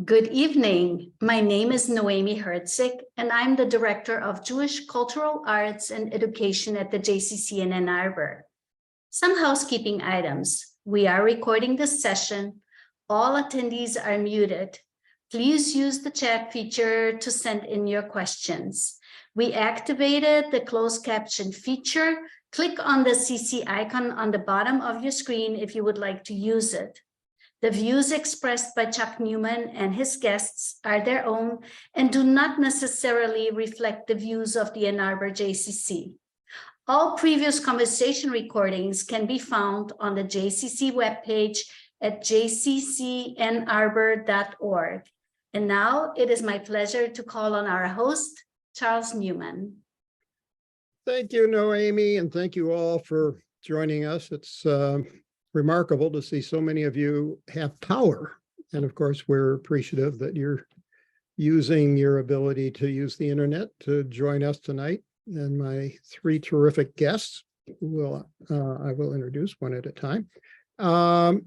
Good evening. My name is Noemi Herzig, and I'm the Director of Jewish Cultural Arts and Education at the JCC in Ann Arbor. Some housekeeping items. We are recording this session. All attendees are muted. Please use the chat feature to send in your questions. We activated the closed caption feature. Click on the CC icon on the bottom of your screen if you would like to use it. The views expressed by Chuck Newman and his guests are their own and do not necessarily reflect the views of the Ann Arbor JCC. All previous conversation recordings can be found on the JCC webpage at jccannarbor.org. And now it is my pleasure to call on our host, Charles Newman. Thank you, Noemi, and thank you all for joining us. It's remarkable to see so many of you have power. And of course, we're appreciative that you're using your ability to use the internet to join us tonight. And my three terrific guests I will introduce one at a time. I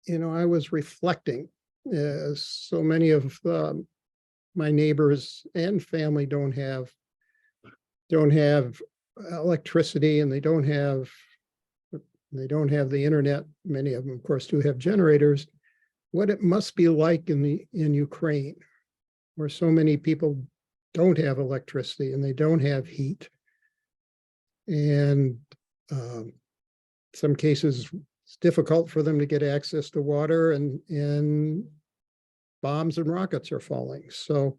was reflecting, as so many of my neighbors and family don't have electricity, and they don't have the internet. Many of them, of course, do have generators. What it must be like in Ukraine, where so many people don't have electricity and they don't have heat. And some cases, it's difficult for them to get access to water, and bombs and rockets are falling. So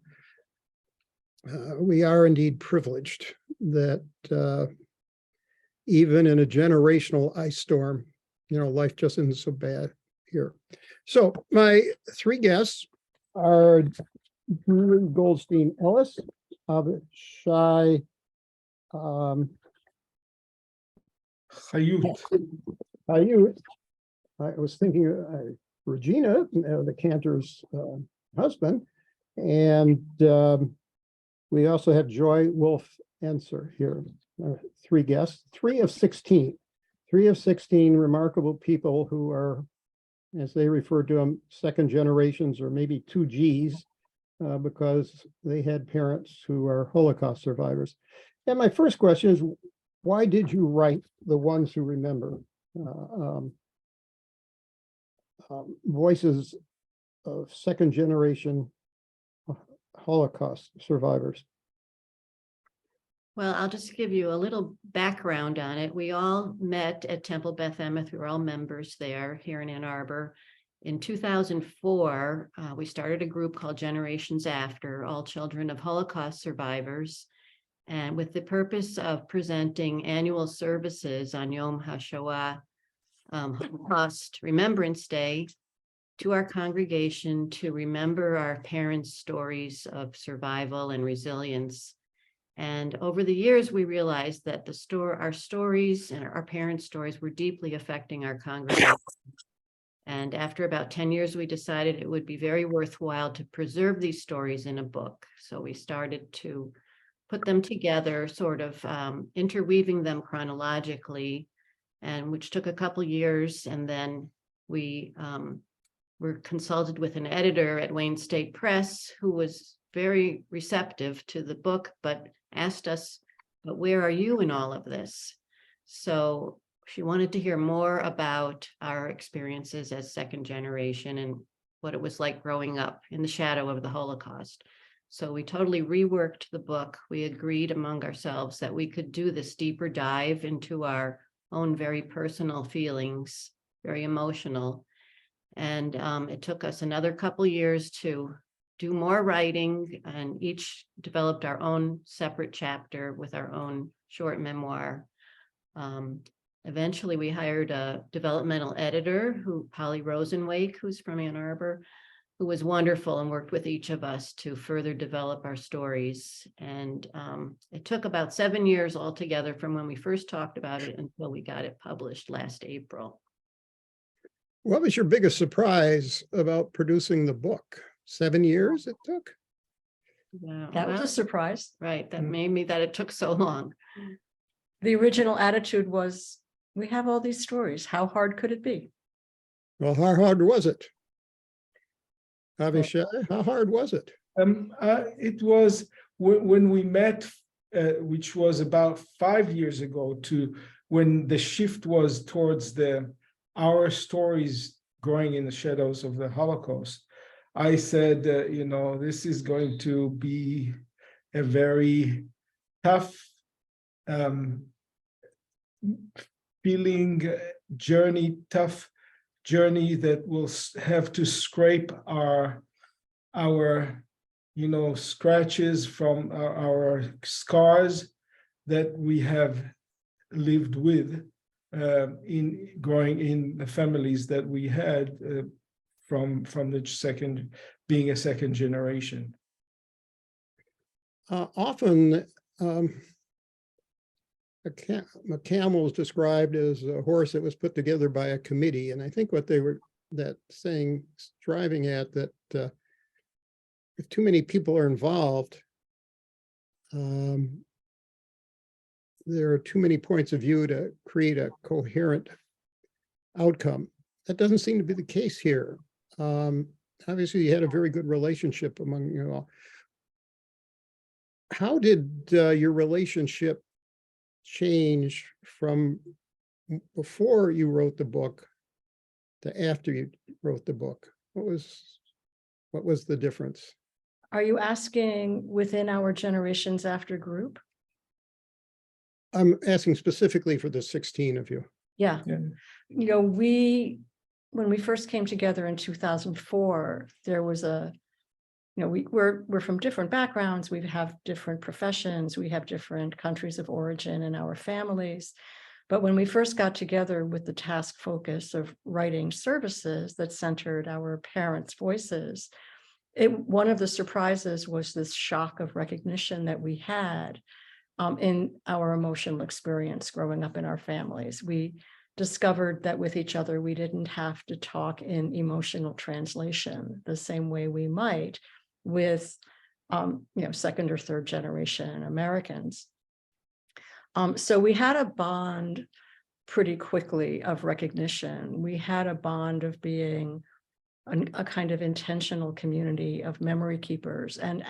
we are indeed privileged that even in a generational ice storm, life just isn't so bad here. So my three guests are Julie Goldstein Ellis, Avishay Hayut. Hayut. I was thinking Regina, the Cantor's husband, and we also have Joy Wolfe Ensor here. Three guests, 3 of 16 remarkable people who are, as they refer to them, second generations, or maybe 2Gs, because they had parents who are Holocaust survivors. And my first question is, why did you write The Ones Who Remember? Voices of second generation Holocaust survivors. Well, I'll just give you a little background on it. We all met at Temple Beth Emeth. We were all members there here in Ann Arbor. In 2004, we started a group called Generations After, all children of Holocaust survivors, and with the purpose of presenting annual services on Yom HaShoah, Holocaust Remembrance Day, to our congregation to remember our parents' stories of survival and resilience. And over the years, we realized that our stories and our parents' stories were deeply affecting our congregation. And after about 10 years, we decided it would be very worthwhile to preserve these stories in a book. So we started to put them together, sort of interweaving them chronologically, and which took a couple years. And then we were consulted with an editor at Wayne State Press, who was very receptive to the book, but asked us, but where are you in all of this? So she wanted to hear more about our experiences as second generation and what it was like growing up in the shadow of the Holocaust. So we totally reworked the book. We agreed among ourselves that we could do this deeper dive into our own very personal feelings, very emotional. And it took us another couple years to do more writing, and each developed our own separate chapter with our own short memoir. Eventually, we hired a developmental editor, Polly Rosenwake, who's from Ann Arbor, who was wonderful and worked with each of us to further develop our stories. And it took about 7 years altogether from when we first talked about it until we got it published last April. What was your biggest surprise about producing the book? 7 years it took? Yeah, That was a surprise. right. That made me that it took so long. The original attitude was, we have all these stories. How hard could it be? Well, how hard was it? Avishay, how hard was it? It was when we met, which was about 5 years ago, to when the shift was towards our stories growing in the shadows of the Holocaust. I said, this is going to be a very tough tough journey that will have to scrape our scratches from our scars that we have lived with in growing in the families that we had from the being a second generation. Often, a camel is described as a horse that was put together by a committee, and I think what they were striving at that if too many people are involved, there are too many points of view to create a coherent outcome. That doesn't seem to be the case here. Obviously, you had a very good relationship among you all. How did your relationship change from before you wrote the book to after you wrote the book? What was the difference? Are you asking within our generations after group? I'm asking specifically for the 16 of you. Yeah. Yeah. When we first came together in 2004, there was we're from different backgrounds. We have different professions. We have different countries of origin in our families. But when we first got together with the task focus of writing services that centered our parents' voices, one of the surprises was this shock of recognition that we had in our emotional experience growing up in our families. We discovered that with each other, we didn't have to talk in emotional translation the same way we might with second or third generation Americans. So we had a bond pretty quickly of recognition. We had a bond of being a kind of intentional community of memory keepers. And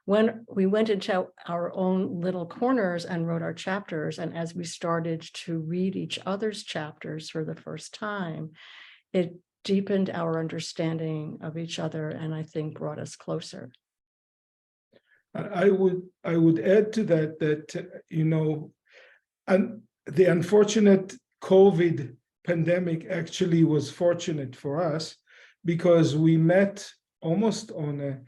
when we went into our own little corners and wrote our chapters, and as we started to read each other's chapters for the first time, it deepened our understanding of each other, and I think brought us closer. I would add to that and the unfortunate COVID pandemic actually was fortunate for us, because we met almost on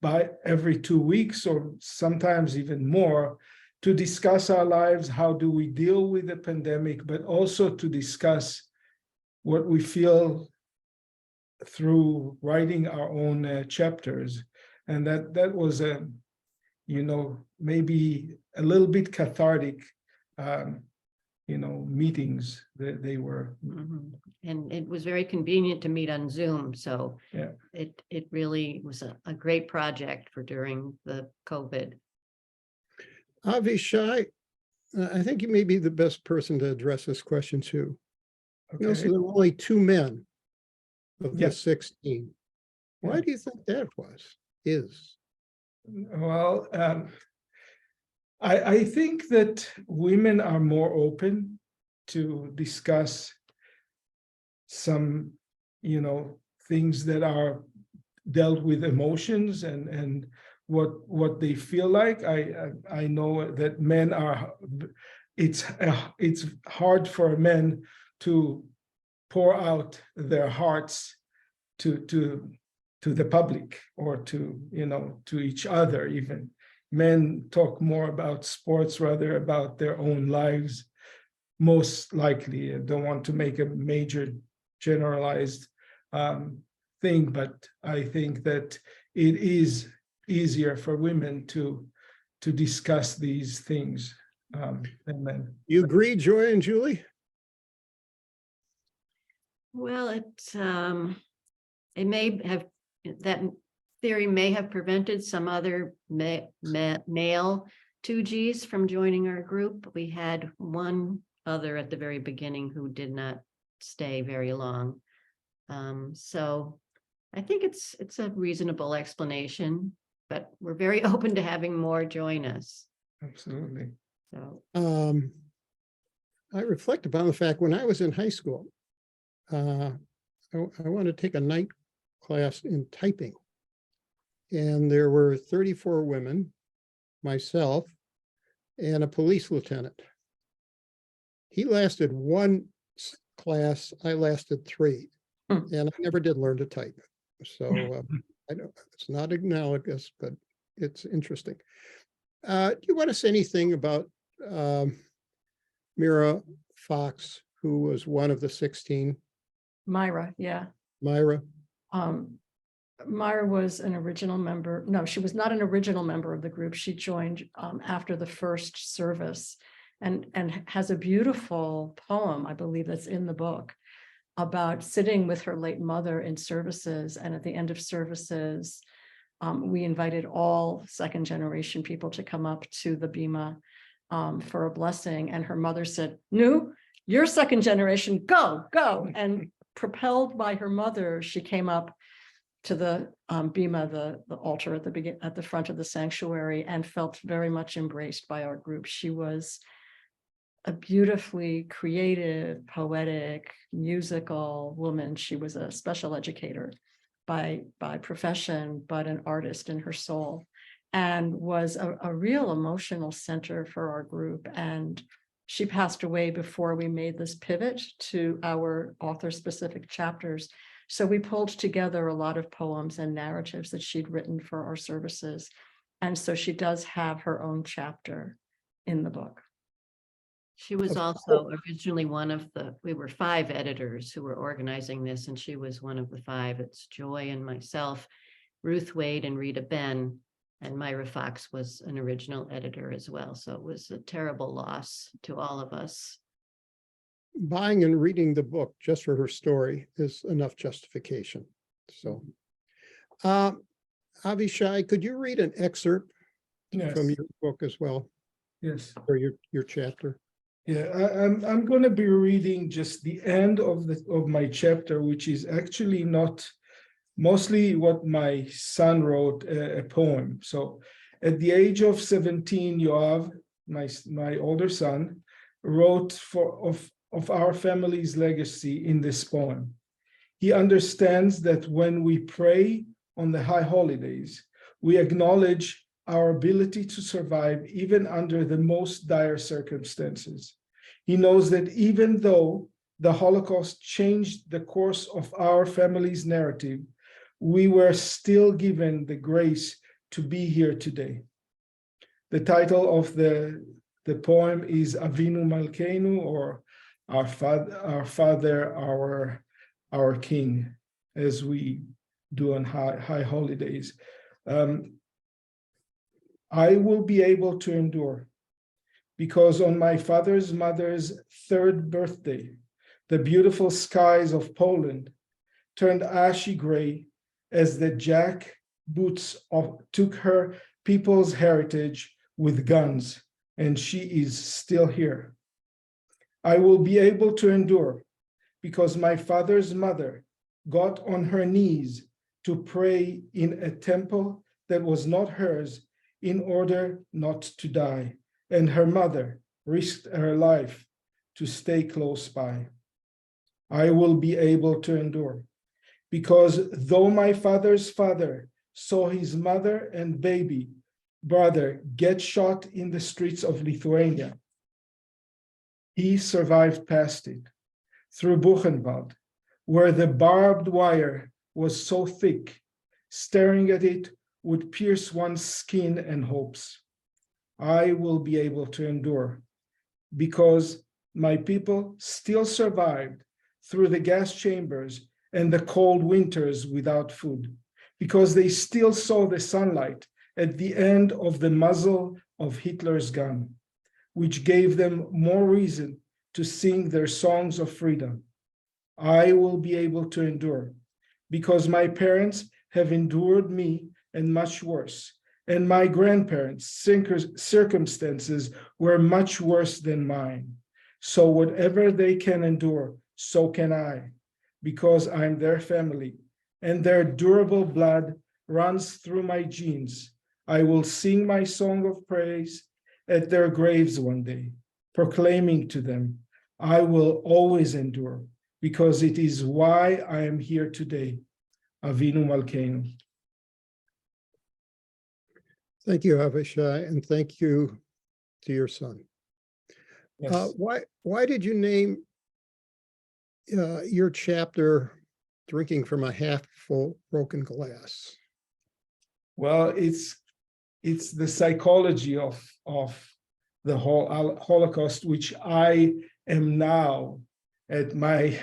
by every 2 weeks or sometimes even more, to discuss our lives, how do we deal with the pandemic, but also to discuss what we feel through writing our own chapters. And that was maybe a little bit cathartic meetings that they were. Mm-hmm. And it was very convenient to meet on Zoom. So yeah, it really was a great project for during the COVID. Avishay, I think you may be the best person to address this question too. okay. So there were only 2 men of the Yes. 16. Why Yeah. do you think that is? Well, I think that women are more open to discuss some, things that are dealt with emotions and what they feel like. I know that men are. It's hard for men to pour out their hearts to the public or to each other. Even men talk more about sports rather about their own lives, most likely. I don't want to make a major generalized thing, but I think that it is easier for women to discuss these things than men. You agree, Joy and Julie? Well, it may have, that theory may have prevented some other male 2Gs from joining our group. We had one other at the very beginning who did not stay very long. So I think it's a reasonable explanation, but we're very open to having more join us. Absolutely. So I reflect upon the fact when I was in high school, I wanted to take a night class in typing. And there were 34 women, myself, and a police lieutenant. He lasted one class, I lasted 3, and I never did learn to type. So I know it's not analogous, but it's interesting. Do you want to say anything about Mira Fox, who was one of the 16? Myra, yeah. Myra? Myra was an original member. No, she was not an original member of the group. She joined after the first service and has a beautiful poem, I believe, that's in the book about sitting with her late mother in services. And at the end of services, we invited all second generation people to come up to the Bima for a blessing. And her mother said, "No, you're second generation, go." And propelled by her mother, she came up to the Bima, the altar at the front of the sanctuary, and felt very much embraced by our group. She was a beautifully creative, poetic, musical woman. She was a special educator by profession, but an artist in her soul, and was a real emotional center for our group. And she passed away before we made this pivot to our author-specific chapters. So we pulled together a lot of poems and narratives that she'd written for our services. And so she does have her own chapter in the book. she was also originally we were 5 editors who were organizing this, and she was one of the 5. It's Joy and myself, Ruth Wade and Rita Ben, and Myra Fox was an original editor as well. So it was a terrible loss to all of us. Buying and reading the book just for her story is enough justification. So, Avishay, could you read an excerpt from your book as well, Yes. or your chapter? Yeah, I'm going to be reading just the end of my chapter, which is actually not mostly what my son wrote, a poem. So at the age of 17, Yoav, my older son, wrote of our family's legacy in this poem. He understands that when we pray on the high holidays, we acknowledge our ability to survive even under the most dire circumstances. He knows that even though the Holocaust changed the course of our family's narrative, we were still given the grace to be here today. The title of the poem is Avinu Malkeinu, or our Father, our King, as we do on high holidays. I will be able to endure, because on my father's mother's 3rd birthday, the beautiful skies of Poland turned ashy gray as the jackboots took her people's heritage with guns, and she is still here. I will be able to endure, because my father's mother got on her knees to pray in a temple that was not hers in order not to die, and her mother risked her life to stay close by. I will be able to endure, because though my father's father saw his mother and baby brother get shot in the streets of Lithuania, he survived past it, through Buchenwald, where the barbed wire was so thick, staring at it would pierce one's skin and hopes. I will be able to endure, because my people still survived through the gas chambers and the cold winters without food, because they still saw the sunlight at the end of the muzzle of Hitler's gun, which gave them more reason to sing their songs of freedom. I will be able to endure, because my parents have endured me and much worse, and my grandparents' circumstances were much worse than mine. So whatever they can endure, so can I, because I'm their family, and their durable blood runs through my genes. I will sing my song of praise at their graves one day, proclaiming to them, I will always endure, because it is why I am here today. Avinu Malkeinu. Thank you, Avishay, and thank you to your son. Yes. Why did you name your chapter "Drinking from a Half Full Broken Glass"? Well, it's the psychology of the whole Holocaust, which I am now at my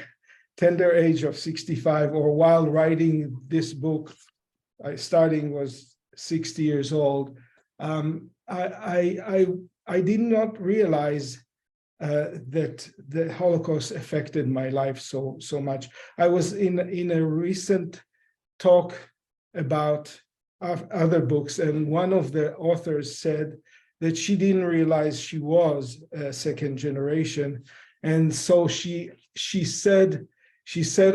tender age of 65, or while writing this book, starting was 60 years old. I did not realize that the Holocaust affected my life so much. I was in a recent talk about other books, and one of the authors said that she didn't realize she was a second generation, and so she said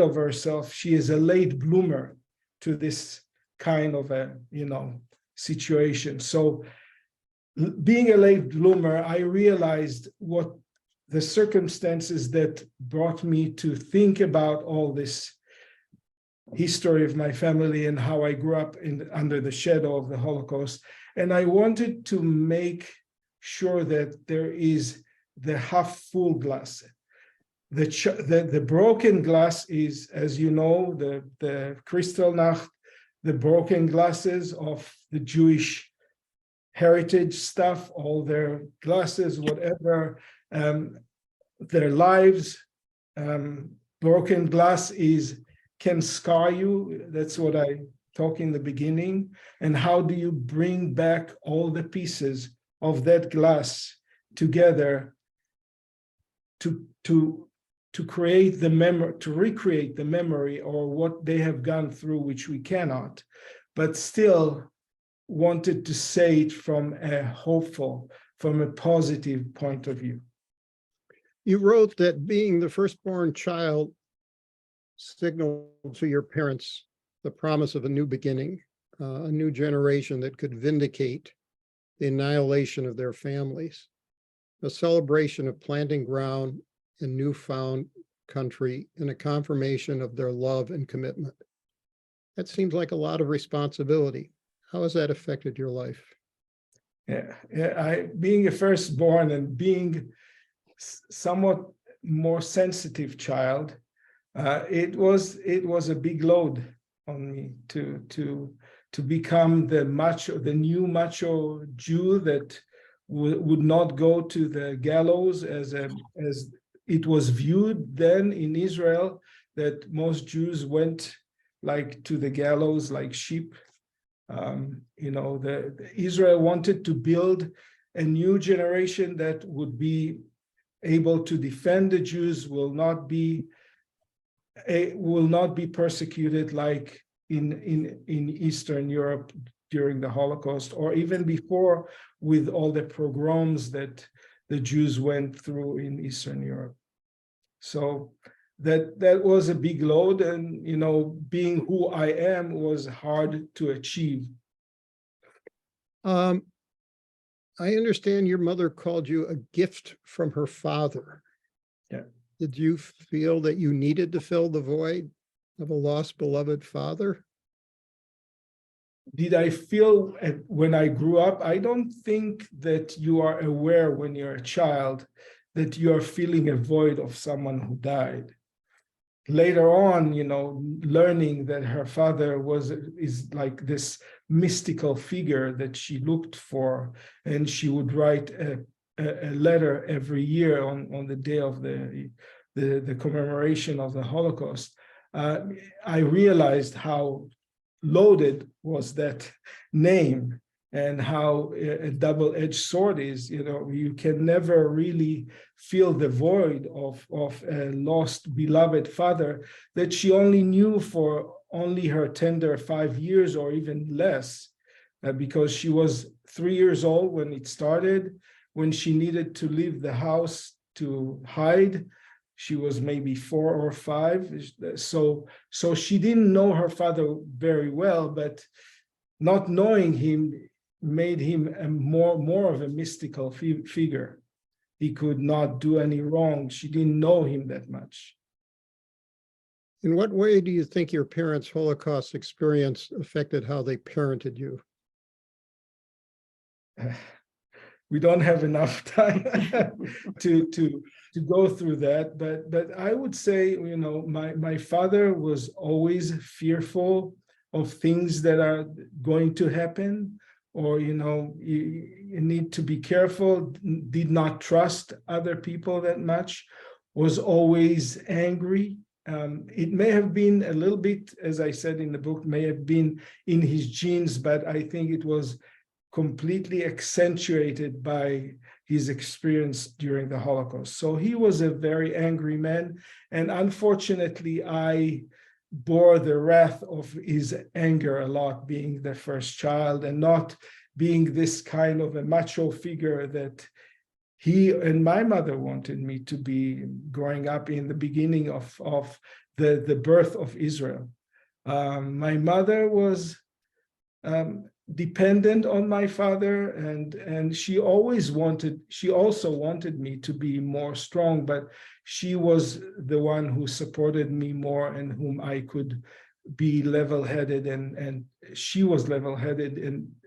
of herself she is a late bloomer to this kind of a situation. So being a late bloomer, I realized what the circumstances that brought me to think about all this history of my family and how I grew up under the shadow of the Holocaust. And I wanted to make sure that there is the half full glass. The broken glass is, as you know, the Kristallnacht, the broken glasses of the Jewish heritage stuff, all their glasses, whatever, their lives. Broken glass can scar you. That's what I talked in the beginning. And how do you bring back all the pieces of that glass together to create the memory, to recreate the memory or what they have gone through, which we cannot, but still wanted to say it from a hopeful, from a positive point of view. You wrote that being the firstborn child signaled to your parents the promise of a new beginning, a new generation that could vindicate the annihilation of their families, a celebration of planting ground in newfound country, and a confirmation of their love and commitment. That seems like a lot of responsibility. How has that affected your life? Being a firstborn and being somewhat more sensitive child, it was a big load on me to become the new macho Jew that would not go to the gallows as it was viewed then in Israel, that most Jews went like to the gallows like sheep. Israel wanted to build a new generation that would be able to defend the Jews, will not be persecuted like in Eastern Europe during the Holocaust, or even before, with all the pogroms that the Jews went through in Eastern Europe. So that was a big load, and being who I am was hard to achieve. I understand your mother called you a gift from her father. Yeah. Did you feel that you needed to fill the void of a lost beloved father? Did I feel when I grew up? I don't think that you are aware when you're a child that you are feeling a void of someone who died. Later on, learning that her father is like this mystical figure that she looked for, and she would write a letter every year on the day of the commemoration of the Holocaust. I realized how loaded was that name, and how a double-edged sword is. You can never really feel the void of a lost beloved father that she only knew for only her tender 5 years or even less, because she was 3 years old when it started, when she needed to leave the house to hide. she was maybe 4 or 5. So she didn't know her father very well, but not knowing him made him a more of a mystical figure. He could not do any wrong. She didn't know him that much. In what way do you think your parents' Holocaust experience affected how they parented you? We don't have enough time to go through that, but I would say, you know, my father was always fearful of things that are going to happen, or, you know, you need to be careful, did not trust other people that much, was always angry. It may have been a little bit, as I said in the book, may have been in his genes, but I think it was completely accentuated by his experience during the Holocaust. So he was a very angry man, and unfortunately, I bore the wrath of his anger a lot, being the first child and not being this kind of a macho figure that he and my mother wanted me to be growing up in the beginning of the birth of Israel. My mother was dependent on my father, and she also wanted me to be more strong, but she was the one who supported me more and whom I could be level-headed, and she was level-headed,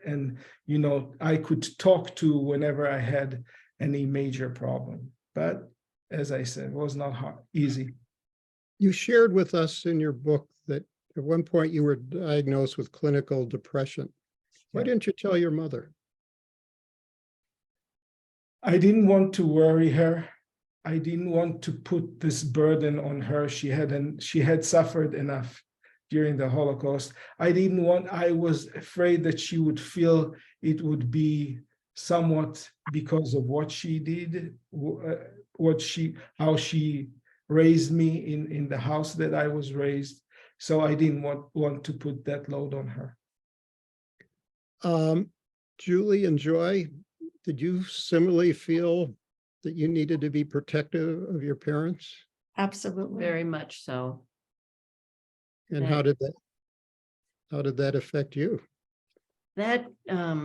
and you know, I could talk to whenever I had any major problem. But as I said, it was not easy. You shared with us in your book that at one point you were diagnosed with clinical depression. Why didn't you tell your mother? I didn't want to worry her. I didn't want to put this burden on her. She had suffered enough during the Holocaust. I was afraid that she would feel it would be somewhat because of what she did, how she raised me in the house that I was raised. So I didn't want to put that load on her. Julie and Joy, did you similarly feel that you needed to be protective of your parents? Absolutely. Very much so. And how did that affect you? That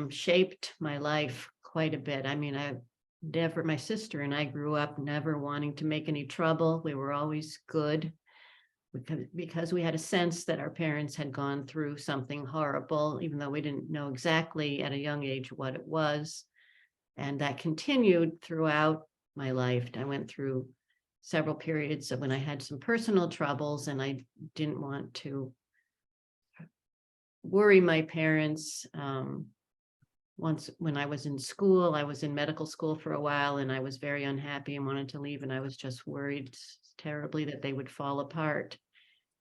shaped my life quite a bit. I mean, my sister and I grew up never wanting to make any trouble. We were always good because we had a sense that our parents had gone through something horrible, even though we didn't know exactly at a young age what it was. And that continued throughout my life. I went through several periods of when I had some personal troubles, and I didn't want to worry my parents. Once when I was in school, I was in medical school for a while, and I was very unhappy and wanted to leave, and I was just worried terribly that they would fall apart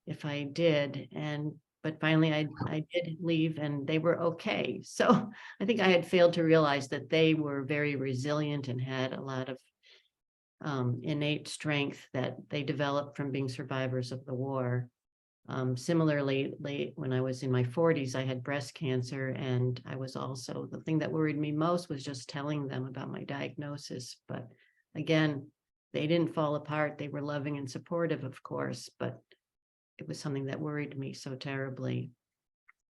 if I did. But finally I did leave, and they were okay. So I think I had failed to realize that they were very resilient and had a lot of innate strength that they developed from being survivors of the war. Similarly, when I was in my 40s, I had breast cancer, and I was also, the thing that worried me most was just telling them about my diagnosis. But again, they didn't fall apart. They were loving and supportive, of course, but it was something that worried me so terribly.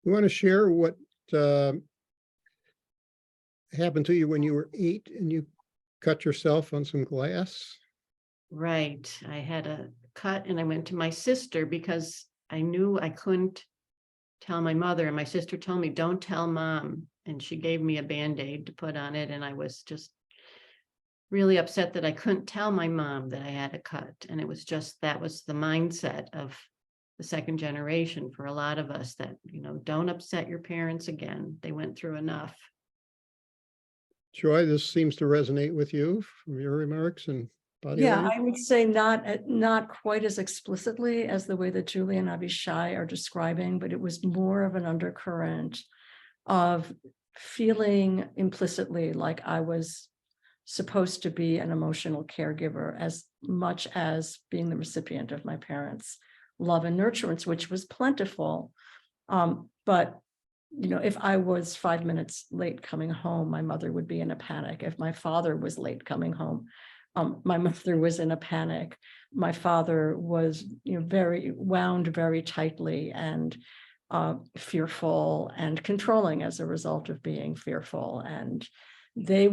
You want to share what happened to you when you were 8 and you cut yourself on some glass? Right. I had a cut, and I went to my sister because I knew I couldn't tell my mother, and my sister told me, don't tell Mom. And she gave me a Band-Aid to put on it. And I was just really upset that I couldn't tell my mom that I had a cut. And it was just, that was the mindset of the second generation for a lot of us, that, you know, don't upset your parents again. They went through enough. Joy, this seems to resonate with you from your remarks and body Yeah, language. I would say not quite as explicitly as the way that Julie and Avishay are describing, but it was more of an undercurrent of feeling implicitly like I was supposed to be an emotional caregiver as much as being the recipient of my parents' love and nurturance, which was plentiful. But you know, if I was 5 minutes late coming home, my mother would be in a panic. If my father was late coming home, my mother was in a panic. My father was, very wound very tightly and fearful and controlling as a result of being fearful. And they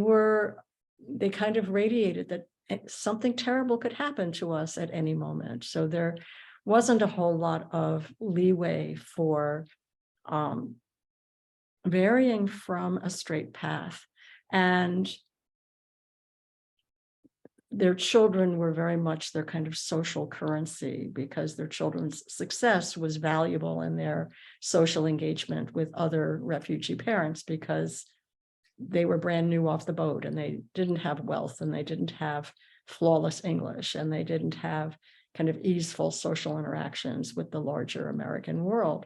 kind of radiated that something terrible could happen to us at any moment. So there wasn't a whole lot of leeway for varying from a straight path. And their children were very much their kind of social currency, because their children's success was valuable in their social engagement with other refugee parents, because they were brand new off the boat and they didn't have wealth and they didn't have flawless English and they didn't have kind of easeful social interactions with the larger American world.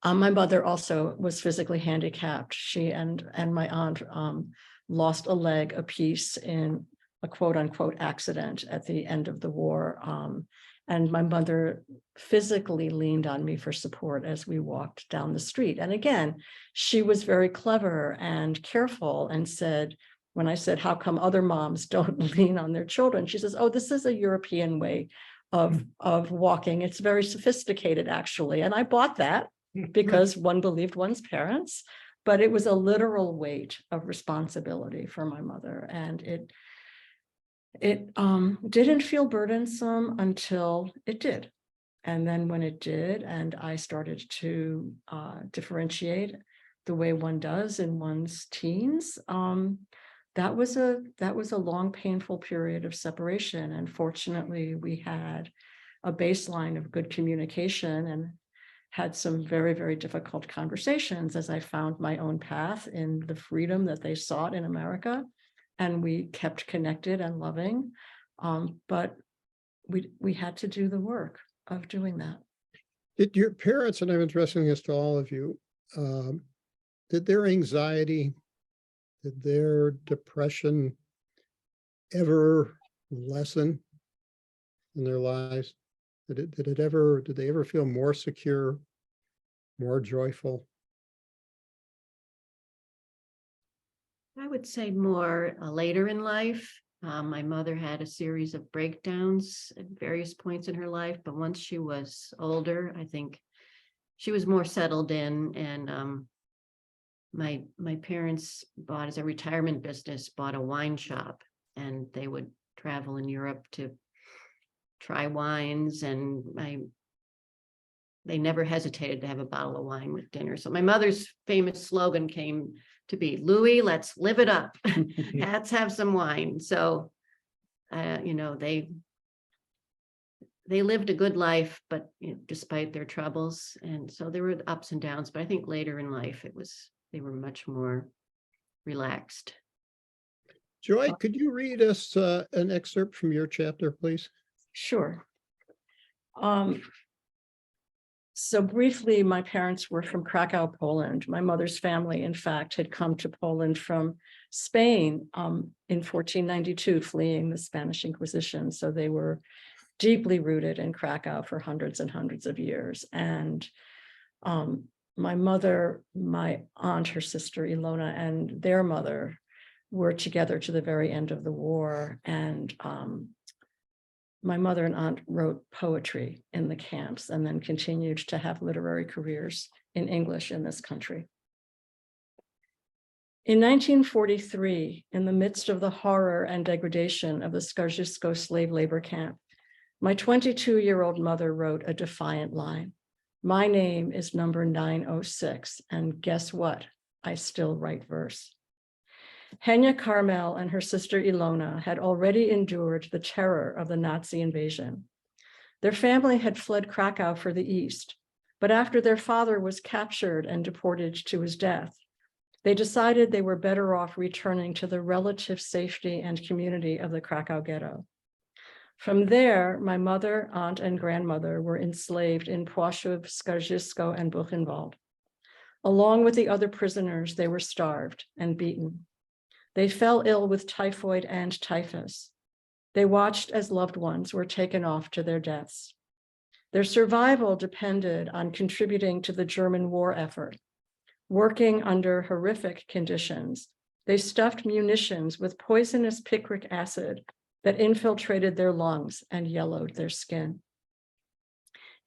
My mother also was physically handicapped. She and my aunt lost a leg apiece in a quote unquote accident at the end of the war. And my mother physically leaned on me for support as we walked down the street. And again, she was very clever and careful and said, when I said, how come other moms don't lean on their children? She says, oh, this is a European way of walking. It's very sophisticated, actually. And I bought that because one believed one's parents, but it was a literal weight of responsibility for my mother. And it didn't feel burdensome until it did. And then when it did, and I started to differentiate the way one does in one's teens, that was a long, painful period of separation. And fortunately, we had a baseline of good communication and had some very, very difficult conversations as I found my own path in the freedom that they sought in America. And we kept connected and loving, but we had to do the work of doing that. Did your parents, and I'm addressing this to all of you, did their anxiety, did their depression ever lessen in their lives? Did they ever feel more secure, more joyful? I would say more later in life. My mother had a series of breakdowns at various points in her life, but once she was older, I think she was more settled in. And my parents bought, as a retirement business, bought a wine shop, and they would travel in Europe to try wines, and they never hesitated to have a bottle of wine with dinner. So my mother's famous slogan came to be, Louis, let's live it up. Let's have some wine. So, they lived a good life, but despite their troubles. And so there were ups and downs, but I think later in life, they were much more relaxed. Joy, could you read us an excerpt from your chapter, please? Sure. So briefly, my parents were from Krakow, Poland. My mother's family, in fact, had come to Poland from Spain in 1492, fleeing the Spanish Inquisition. So they were deeply rooted in Krakow for hundreds and hundreds of years. And my mother, my aunt, her sister Ilona, and their mother were together to the very end of the war. And my mother and aunt wrote poetry in the camps and then continued to have literary careers in English in this country. In 1943, in the midst of the horror and degradation of the Skarżysko slave labor camp, my 22-year-old mother wrote a defiant line. My name is number 906, and guess what? I still write verse. Henya Carmel and her sister Ilona had already endured the terror of the Nazi invasion. Their family had fled Krakow for the East, but after their father was captured and deported to his death, they decided they were better off returning to the relative safety and community of the Krakow ghetto. From there, my mother, aunt, and grandmother were enslaved in Płaszów, Skarżysko, and Buchenwald. Along with the other prisoners, they were starved and beaten. They fell ill with typhoid and typhus. They watched as loved ones were taken off to their deaths. Their survival depended on contributing to the German war effort, working under horrific conditions They stuffed munitions with poisonous picric acid that infiltrated their lungs and yellowed their skin.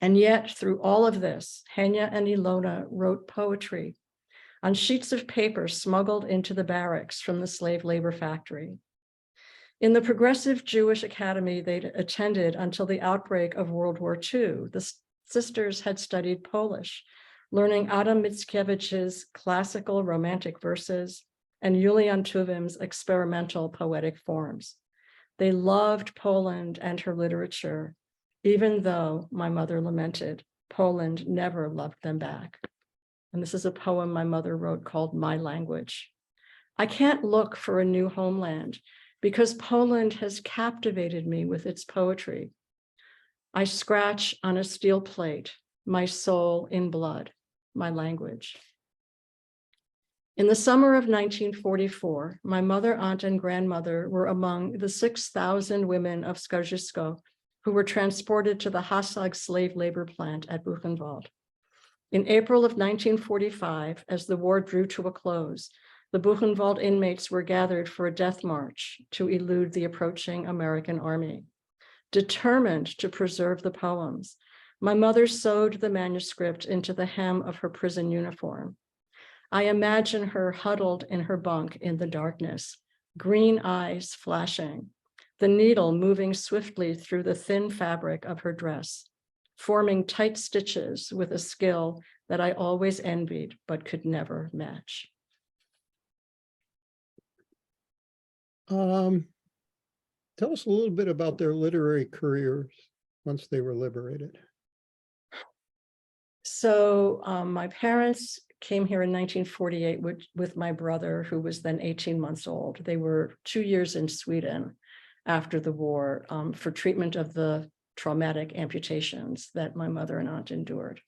And yet, through all of this, Henya and Ilona wrote poetry on sheets of paper smuggled into the barracks from the slave labor factory. In the Progressive Jewish Academy they'd attended until the outbreak of World War II, the sisters had studied Polish, learning Adam Mickiewicz's classical romantic verses and Julian Tuwim's experimental poetic forms. They loved Poland and her literature, even though, my mother lamented, Poland never loved them back. And this is a poem my mother wrote called My Language. I can't look for a new homeland because Poland has captivated me with its poetry. I scratch on a steel plate, my soul in blood, my language. In the summer of 1944, my mother, aunt, and grandmother were among the 6,000 women of Skarżysko who were transported to the Hasag slave labor plant at Buchenwald. In April of 1945, as the war drew to a close, the Buchenwald inmates were gathered for a death march to elude the approaching American army. Determined to preserve the poems, my mother sewed the manuscript into the hem of her prison uniform. I imagine her huddled in her bunk in the darkness, green eyes flashing, the needle moving swiftly through the thin fabric of her dress, forming tight stitches with a skill that I always envied but could never match. Tell us a little bit about their literary careers once they were liberated. So my parents came here in 1948 with my brother, who was then 18 months old. They were 2 years in Sweden after the war for treatment of the traumatic amputations that my mother and aunt endured.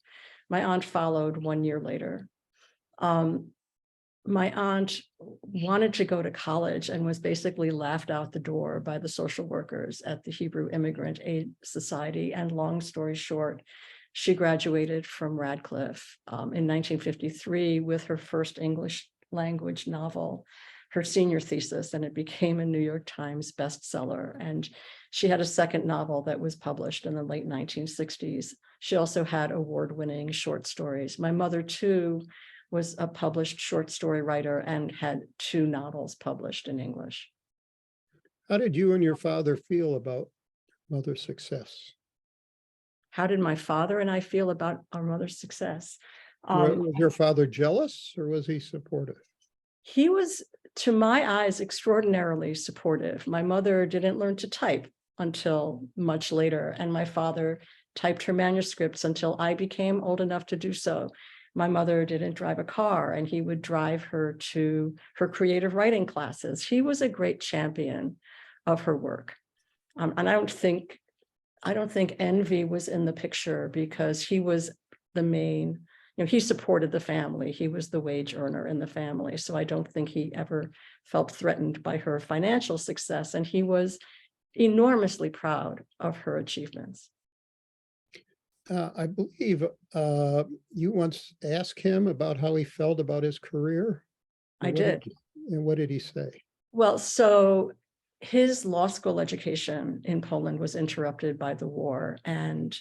My aunt followed 1 year later. My aunt wanted to go to college and was basically laughed out the door by the social workers at the Hebrew Immigrant Aid Society. And long story short, she graduated from Radcliffe in 1953 with her first English language novel, her senior thesis, and it became a New York Times bestseller. And she had a second novel that was published in the late 1960s. She also had award-winning short stories. My mother, too, was a published short story writer and had 2 novels published in English. How did you and your father feel about mother's success? How did my father and I feel about our mother's success? Was your father jealous or was he supportive? He was, to my eyes, extraordinarily supportive. My mother didn't learn to type until much later, and my father typed her manuscripts until I became old enough to do so. My mother didn't drive a car, and he would drive her to her creative writing classes. He was a great champion of her work. And I don't think envy was in the picture because he was the main, he supported the family. He was the wage earner in the family. So I don't think he ever felt threatened by her financial success. And he was enormously proud of her achievements. I believe you once asked him about how he felt about his career. I did. And what did he say? Well, so his law school education in Poland was interrupted by the war, and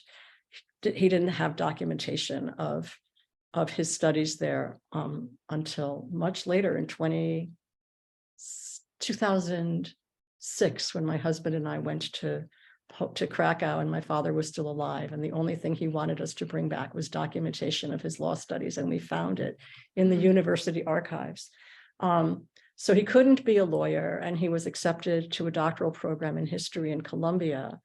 he didn't have documentation of his studies there until much later in 2006, when my husband and I went to Krakow, and my father was still alive. And the only thing he wanted us to bring back was documentation of his law studies. And we found it in the university archives. So he couldn't be a lawyer, and he was accepted to a doctoral program in history in Columbia.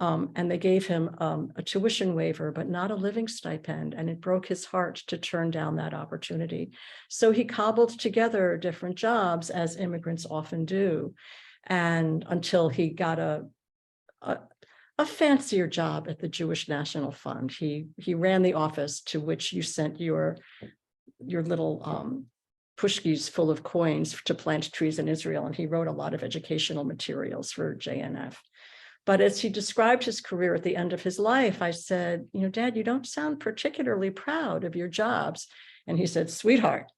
And they gave him a tuition waiver, but not a living stipend. And it broke his heart to turn down that opportunity. So he cobbled together different jobs, as immigrants often do. And until he got a fancier job at the Jewish National Fund. He ran the office to which you sent your little pushkis full of coins to plant trees in Israel, and he wrote a lot of educational materials for JNF. But as he described his career at the end of his life, I said, Dad, you don't sound particularly proud of your jobs. And he said, sweetheart,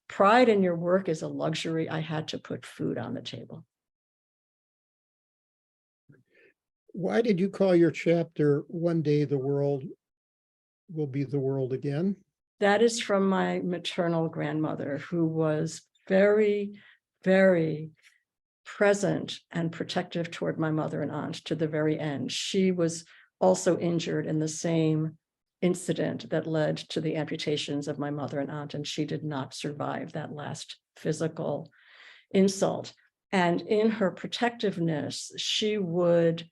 pride in your work is a luxury. I had to put food on the table. Why did you call your chapter "One Day the World Will Be the World Again"? That is from my maternal grandmother, who was very, very present and protective toward my mother and aunt to the very end. She was also injured in the same incident that led to the amputations of my mother and aunt, and she did not survive that last physical insult. And in her protectiveness, she would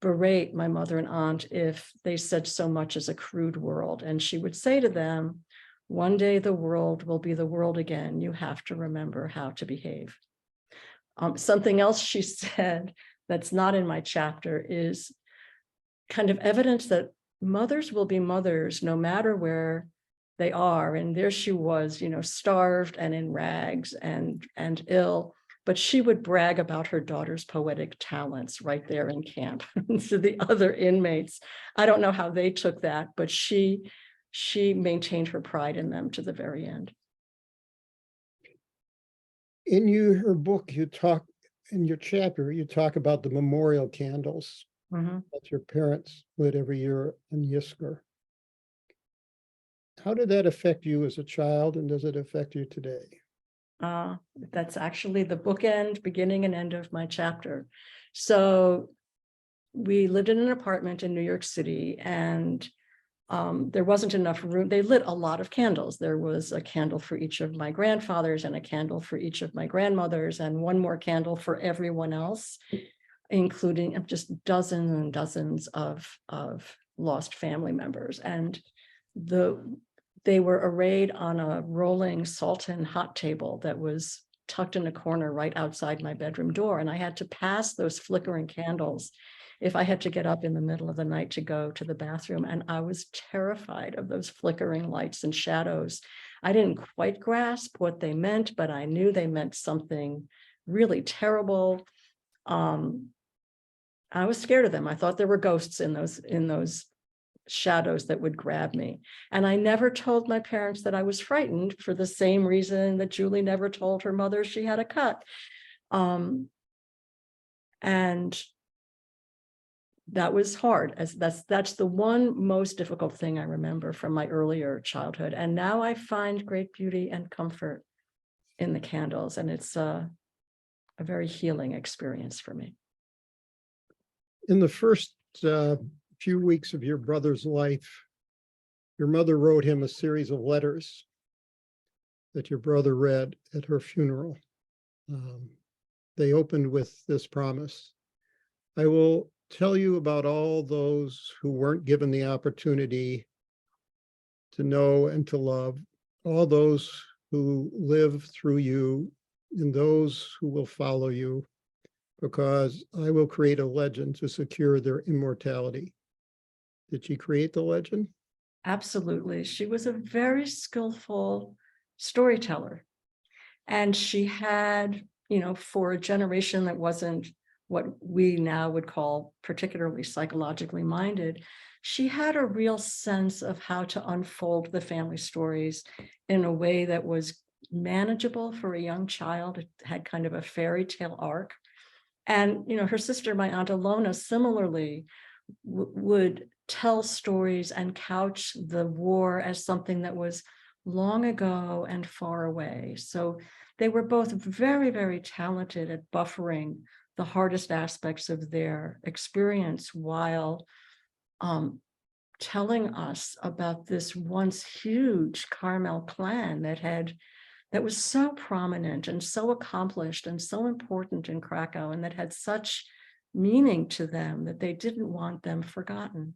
berate my mother and aunt if they said so much as a crude word. And she would say to them, one day the world will be the world again. You have to remember how to behave. Something else she said that's not in my chapter is kind of evidence that mothers will be mothers no matter where they are. And there she was, starved and in rags and ill, but she would brag about her daughter's poetic talents right there in camp to the other inmates. I don't know how they took that, but she maintained her pride in them to the very end. In your book, in your chapter, you talk about the memorial candles that your parents lit every year in Yisker. How did that affect you as a child, and does it affect you today? That's actually the bookend, beginning and end of my chapter. So we lived in an apartment in New York City, and there wasn't enough room. They lit a lot of candles. There was a candle for each of my grandfathers and a candle for each of my grandmothers and one more candle for everyone else, including just dozens and dozens of lost family members. And they were arrayed on a rolling Sultan hot table that was tucked in a corner right outside my bedroom door. And I had to pass those flickering candles if I had to get up in the middle of the night to go to the bathroom. And I was terrified of those flickering lights and shadows. I didn't quite grasp what they meant, but I knew they meant something really terrible. I was scared of them. I thought there were ghosts in those shadows that would grab me. And I never told my parents that I was frightened, for the same reason that Julie never told her mother she had a cut. And that was hard, as that's the one most difficult thing I remember from my earlier childhood. And now I find great beauty and comfort in the candles, and it's a very healing experience for me. In the first few weeks of your brother's life, your mother wrote him a series of letters that your brother read at her funeral. They opened with this promise: I will tell you about all those who weren't given the opportunity to know and to love, all those who live through you and those who will follow you, because I will create a legend to secure their immortality. Did she create the legend? Absolutely. She was a very skillful storyteller. And she had, for a generation that wasn't what we now would call particularly psychologically minded, she had a real sense of how to unfold the family stories in a way that was manageable for a young child. It had kind of a fairy tale arc. And, her sister, my Aunt Alona, similarly would tell stories and couch the war as something that was long ago and far away. So they were both very, very talented at buffering the hardest aspects of their experience while telling us about this once huge Carmel clan that was so prominent and so accomplished and so important in Krakow, and that had such meaning to them that they didn't want them forgotten.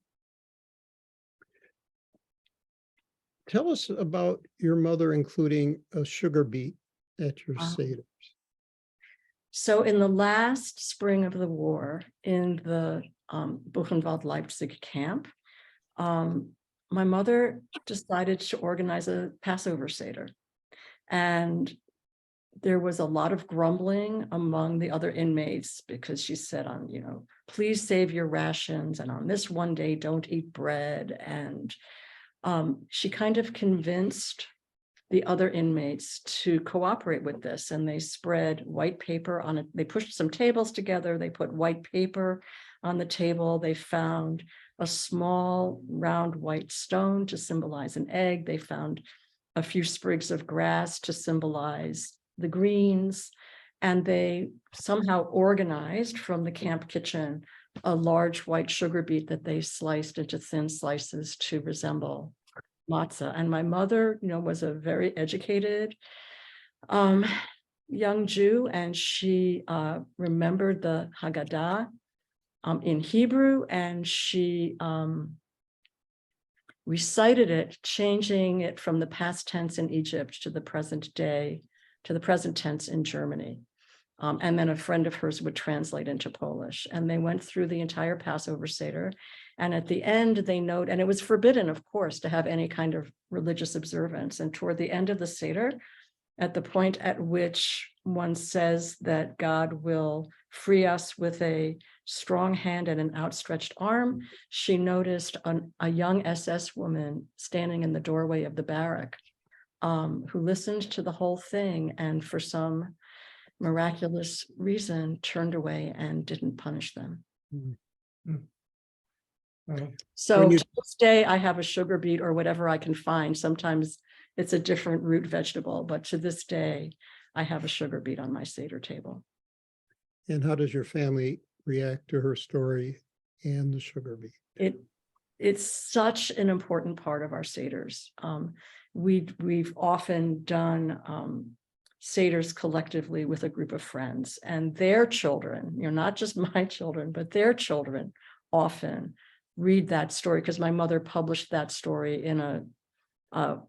Tell us about your mother including a sugar beet at your Seder. So in the last spring of the war, in the Buchenwald-Leipzig camp, my mother decided to organize a Passover Seder. And there was a lot of grumbling among the other inmates, because she said, please save your rations, and on this one day, don't eat bread. And she kind of convinced the other inmates to cooperate with this. And they spread white paper on it. They pushed some tables together. They put white paper on the table. They found a small round white stone to symbolize an egg. They found a few sprigs of grass to symbolize the greens. And they somehow organized from the camp kitchen a large white sugar beet that they sliced into thin slices to resemble matzah. And my mother, was a very educated young Jew, and she remembered the Haggadah in Hebrew, and she recited it, changing it from the past tense in Egypt to the present day, to the present tense in Germany. And then a friend of hers would translate into Polish. And they went through the entire Passover Seder. And at the end, they note, and it was forbidden, of course, to have any kind of religious observance. And toward the end of the Seder, at the point at which one says that God will free us with a strong hand and an outstretched arm, she noticed a young SS woman standing in the doorway of the barrack, who listened to the whole thing, and for some miraculous reason turned away and didn't punish them. So When you- to this day, I have a sugar beet or whatever I can find. Sometimes it's a different root vegetable, but to this day, I have a sugar beet on my Seder table. And how does your family react to her story and the sugar beet? It's such an important part of our Seders. We've often done Seders collectively with a group of friends, and their children, not just my children, but their children often read that story, because my mother published that story in a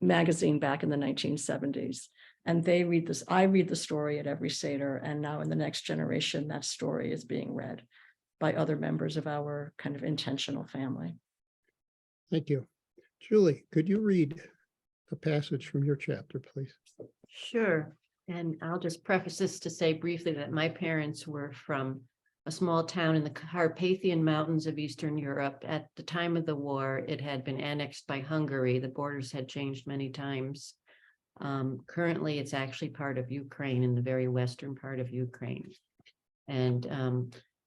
magazine back in the 1970s. And they read this. I read the story at every Seder, and now in the next generation, that story is being read by other members of our kind of intentional family. Thank you. Julie, could you read a passage from your chapter, please? Sure. And I'll just preface this to say briefly that my parents were from a small town in the Carpathian Mountains of Eastern Europe. At the time of the war, it had been annexed by Hungary. The borders had changed many times. Currently, it's actually part of Ukraine, in the very western part of Ukraine. And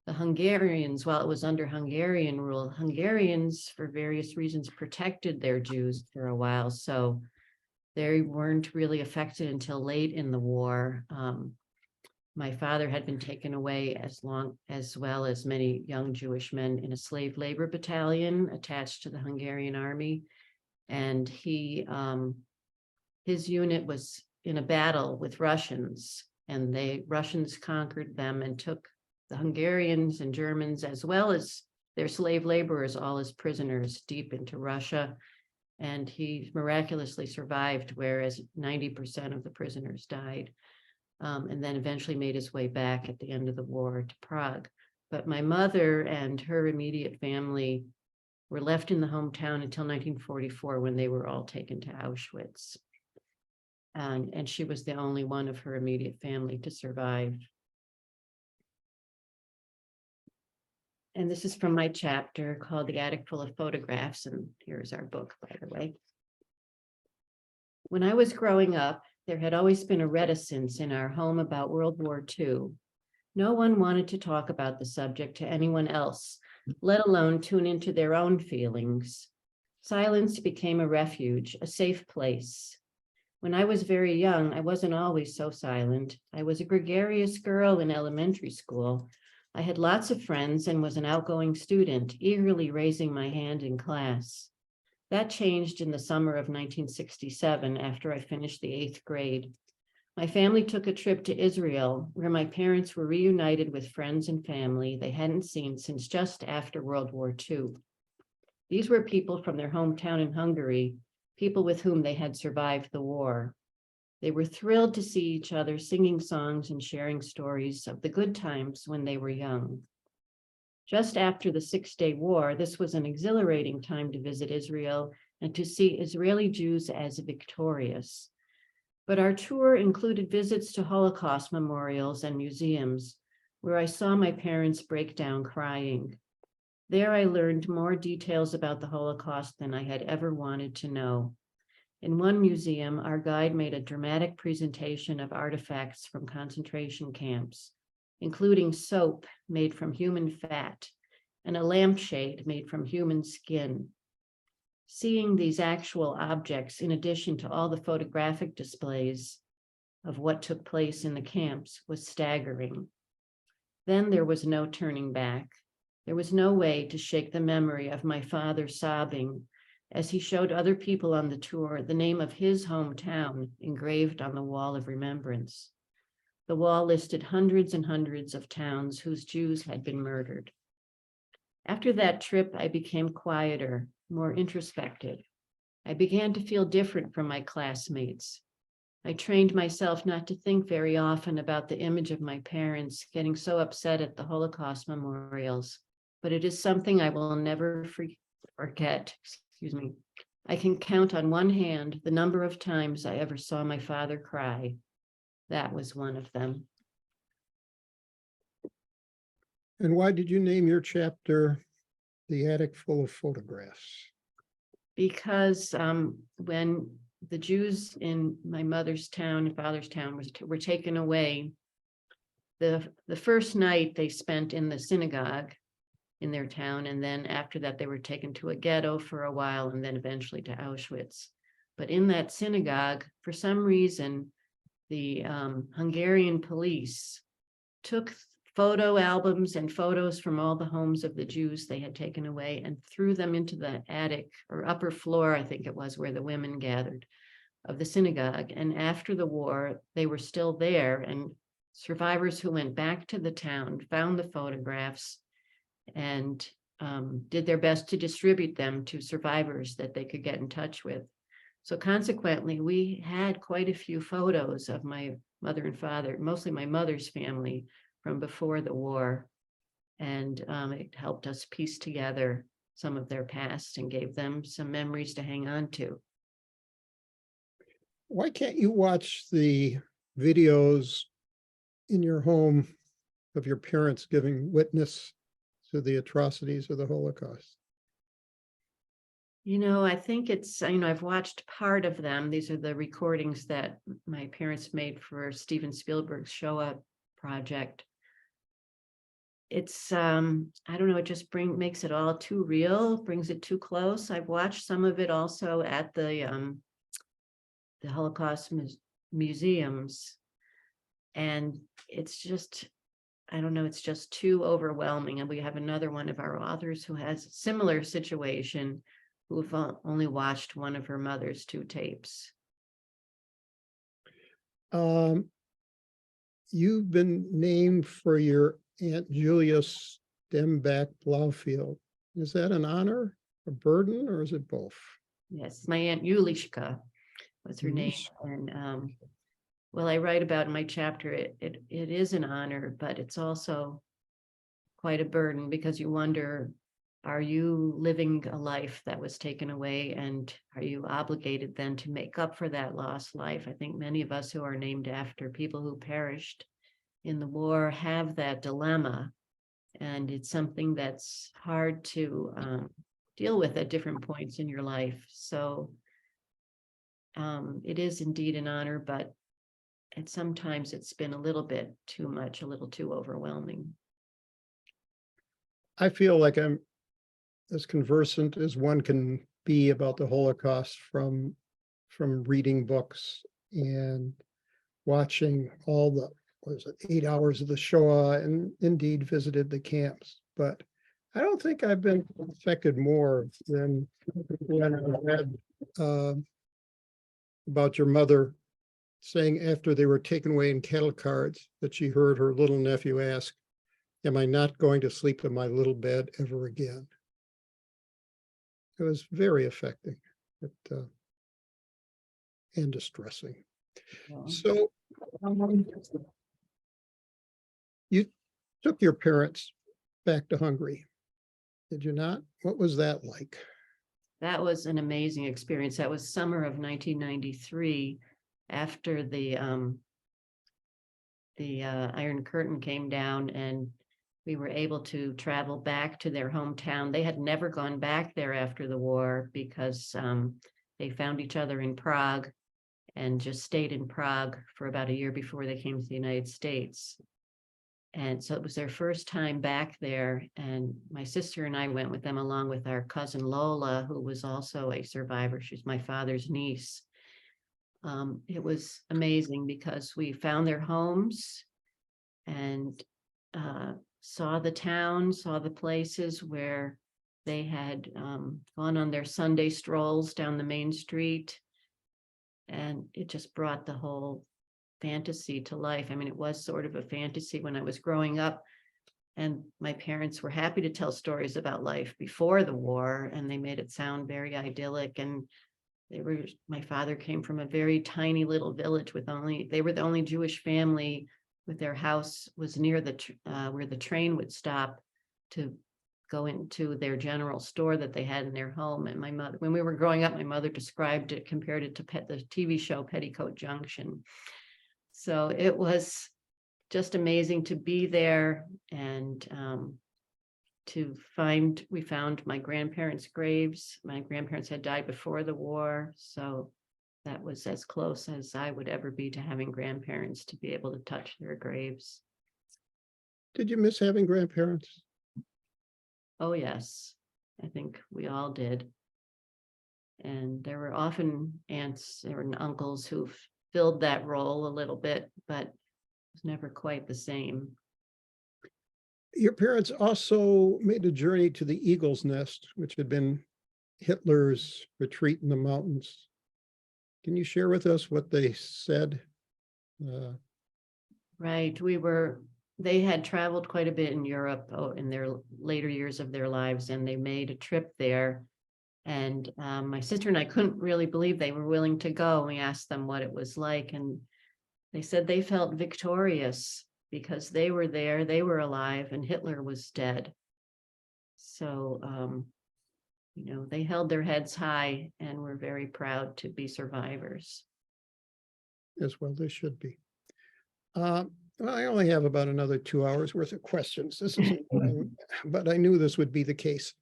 the Hungarians, while it was under Hungarian rule, Hungarians, for various reasons, protected their Jews for a while. So they weren't really affected until late in the war. My father had been taken away as well as many young Jewish men in a slave labor battalion attached to the Hungarian army. And his unit was in a battle with Russians, and Russians conquered them and took the Hungarians and Germans, as well as their slave laborers, all as prisoners deep into Russia. And he miraculously survived, whereas 90% of the prisoners died, and then eventually made his way back at the end of the war to Prague. But my mother and her immediate family were left in the hometown until 1944, when they were all taken to Auschwitz. And she was the only one of her immediate family to survive. And this is from my chapter called The Attic Full of Photographs. And here's our book, by the way. When I was growing up, there had always been a reticence in our home about World War II. No one wanted to talk about the subject to anyone else, let alone tune into their own feelings. Silence became a refuge, a safe place. When I was very young, I wasn't always so silent. I was a gregarious girl in elementary school. I had lots of friends and was an outgoing student, eagerly raising my hand in class. That changed in the summer of 1967 after I finished the 8th grade. My family took a trip to Israel, where my parents were reunited with friends and family they hadn't seen since just after World War II. These were people from their hometown in Hungary, people with whom they had survived the war. They were thrilled to see each other singing songs and sharing stories of the good times when they were young. Just after the 6-day war, this was an exhilarating time to visit Israel and to see Israeli Jews as victorious. But our tour included visits to Holocaust memorials and museums, where I saw my parents break down crying. There I learned more details about the Holocaust than I had ever wanted to know. In one museum, our guide made a dramatic presentation of artifacts from concentration camps, including soap made from human fat and a lampshade made from human skin. Seeing these actual objects, in addition to all the photographic displays of what took place in the camps, was staggering. Then there was no turning back. There was no way to shake the memory of my father sobbing as he showed other people on the tour the name of his hometown engraved on the wall of remembrance. The wall listed hundreds and hundreds of towns whose Jews had been murdered. After that trip, I became quieter, more introspective. I began to feel different from my classmates. I trained myself not to think very often about the image of my parents getting so upset at the Holocaust memorials, but it is something I will never forget. Excuse me. I can count on one hand the number of times I ever saw my father cry. That was one of them. And why did you name your chapter The Attic Full of Photographs? Because when the Jews in my mother's town and father's town were taken away, the first night they spent in the synagogue in their town, and then after that they were taken to a ghetto for a while and then eventually to Auschwitz. But in that synagogue, for some reason, the Hungarian police took photo albums and photos from all the homes of the Jews they had taken away and threw them into the attic or upper floor, I think it was, where the women gathered, of the synagogue. And after the war, they were still there, and survivors who went back to the town found the photographs and did their best to distribute them to survivors that they could get in touch with. So consequently, we had quite a few photos of my mother and father, mostly my mother's family, from before the war. And it helped us piece together some of their past and gave them some memories to hang on to. Why can't you watch the videos in your home of your parents giving witness to the atrocities of the Holocaust? You know, I think it's, I've watched part of them. These are the recordings that my parents made for Steven Spielberg's Shoah project. It's, I don't know, it just makes it all too real, brings it too close. I've watched some of it also at the Holocaust museums. And it's just, I don't know, it's just too overwhelming. And we have another one of our authors who has a similar situation, who've only watched one of her mother's 2 tapes. You've been named for your Aunt Julia Stemback Blaufield. Is that an honor, a burden, or is it both? Yes, my Aunt Julishka was her name. And well, I write about in my chapter, it is an honor, but it's also quite a burden, because you wonder, are you living a life that was taken away, and are you obligated then to make up for that lost life? I think many of us who are named after people who perished in the war have that dilemma, and it's something that's hard to deal with at different points in your life. So it is indeed an honor, but sometimes it's been a little bit too much, a little too overwhelming. I feel like I'm as conversant as one can be about the Holocaust from reading books and watching all the, 8 hours of the Shoah, and indeed visited the camps. But I don't think I've been affected more than when I read about your mother saying after they were taken away in cattle carts that she heard her little nephew ask, "Am I not going to sleep in my little bed ever again?" It was very affecting and distressing. Well, So you took your parents back to Hungary, did you not? What was that like? that was an amazing experience. That was summer of 1993, after the Iron Curtain came down, and we were able to travel back to their hometown. They had never gone back there after the war, because they found each other in Prague and just stayed in Prague for about a year before they came to the United States. And so it was their first time back there. And my sister and I went with them along with our cousin Lola, who was also a survivor. She's my father's niece. It was amazing because we found their homes and saw the town, saw the places where they had gone on their Sunday strolls down the main street. And it just brought the whole fantasy to life. I mean, it was sort of a fantasy when I was growing up, and my parents were happy to tell stories about life before the war, and they made it sound very idyllic. And my father came from a very tiny little village with they were the only Jewish family with their house was near where the train would stop to go into their general store that they had in their home. And my mother, when we were growing up, my mother compared it to the TV show Petticoat Junction. So it was just amazing to be there and we found my grandparents' graves. My grandparents had died before the war, so that was as close as I would ever be to having grandparents, to be able to touch their graves. Did you miss having grandparents? Oh, yes, I think we all did. And there were often aunts and uncles who filled that role a little bit, but it was never quite the same. Your parents also made a journey to the Eagle's Nest, which had been Hitler's retreat in the mountains. Can you share with us what they said? Right, they had traveled quite a bit in Europe in their later years of their lives, and they made a trip there. And my sister and I couldn't really believe they were willing to go. We asked them what it was like, and they said they felt victorious because they were there, they were alive, and Hitler was dead. So, they held their heads high and were very proud to be survivors. As well, they should be. Well, I only have about another 2 hours worth of questions. This isn't long, but I knew this would be the case.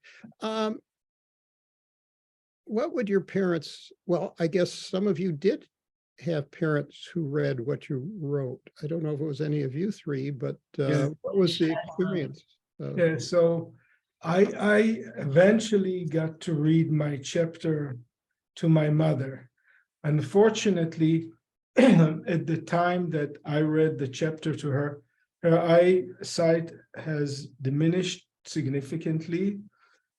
What would your parents, well, I guess some of you did have parents who read what you wrote. I don't know if it was any of you three, but what was the experience? Yeah, so I eventually got to read my chapter to my mother. Unfortunately, at the time that I read the chapter to her, her eyesight has diminished significantly,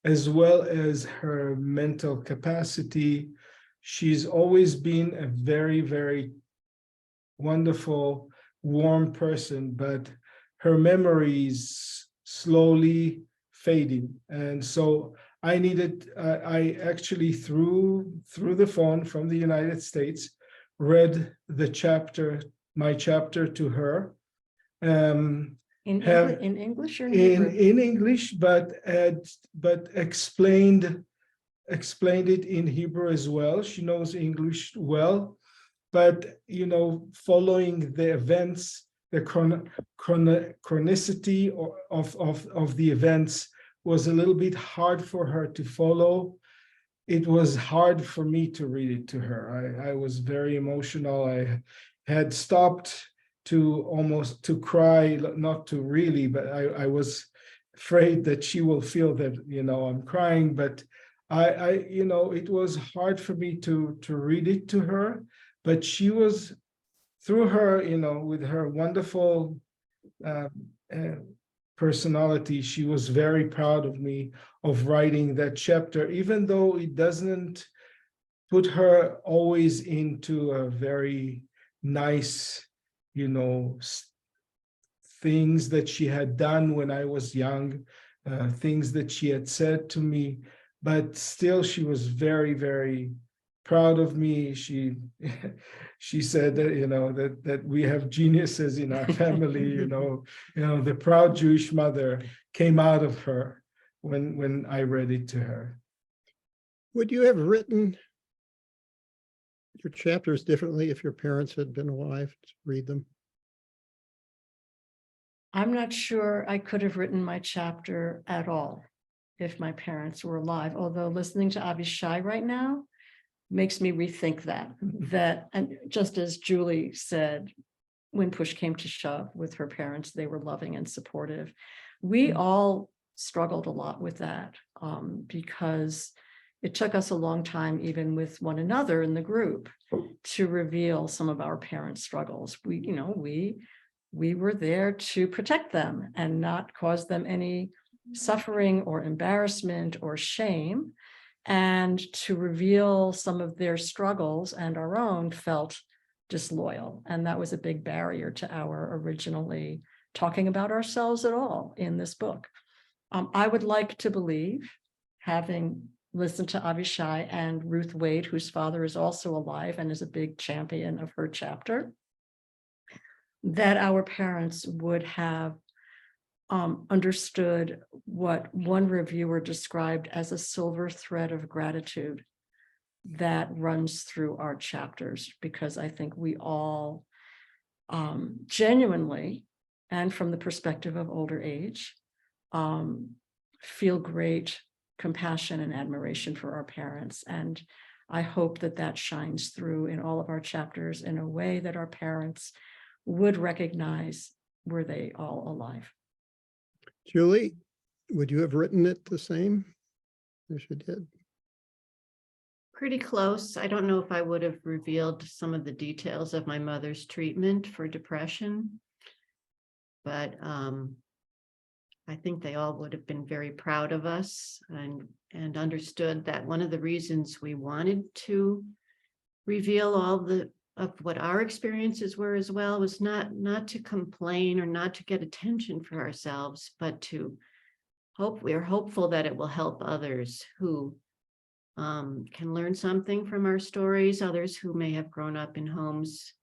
as well as her mental capacity. She's always been a very, very wonderful, warm person, but her memories slowly fading. And so I actually through the phone from the United States, read my chapter to her. In English or in Hebrew? In English, but explained it in Hebrew as well. She knows English well, but following the events, the chronicity of the events was a little bit hard for her to follow. It was hard for me to read it to her. I was very emotional. I had stopped to cry, not to really, but I was afraid that she will feel that, I'm crying, but it was hard for me to read it to her, but she was, through her, with her wonderful personality, she was very proud of me of writing that chapter, even though it doesn't put her always into a very nice, things that she had done when I was young, things that she had said to me, but still she was very, very proud of me. She said that, that we have geniuses in our family, the proud Jewish mother came out of her when I read it to her. Would you have written your chapters differently if your parents had been alive to read them? I'm not sure I could have written my chapter at all if my parents were alive, although listening to Avishay right now makes me rethink that, and just as Julie said, when push came to shove with her parents, they were loving and supportive. We all struggled a lot with that, because it took us a long time, even with one another in the group, to reveal some of our parents' struggles. We were there to protect them and not cause them any suffering or embarrassment or shame. And to reveal some of their struggles and our own felt disloyal. And that was a big barrier to our originally talking about ourselves at all in this book. I would like to believe, having listened to Avishay and Ruth Wade, whose father is also alive and is a big champion of her chapter, that our parents would have understood what one reviewer described as a silver thread of gratitude that runs through our chapters, because I think we all genuinely, and from the perspective of older age, feel great compassion and admiration for our parents. And I hope that that shines through in all of our chapters in a way that our parents would recognize, were they all alive. Julie, would you have written it the same as you did? Pretty close. I don't know if I would have revealed some of the details of my mother's treatment for depression, but I think they all would have been very proud of us and understood that one of the reasons we wanted to reveal all of what our experiences were as well was not to complain or not to get attention for ourselves, but to we're hopeful that it will help others who can learn something from our stories, others who may have grown up in homes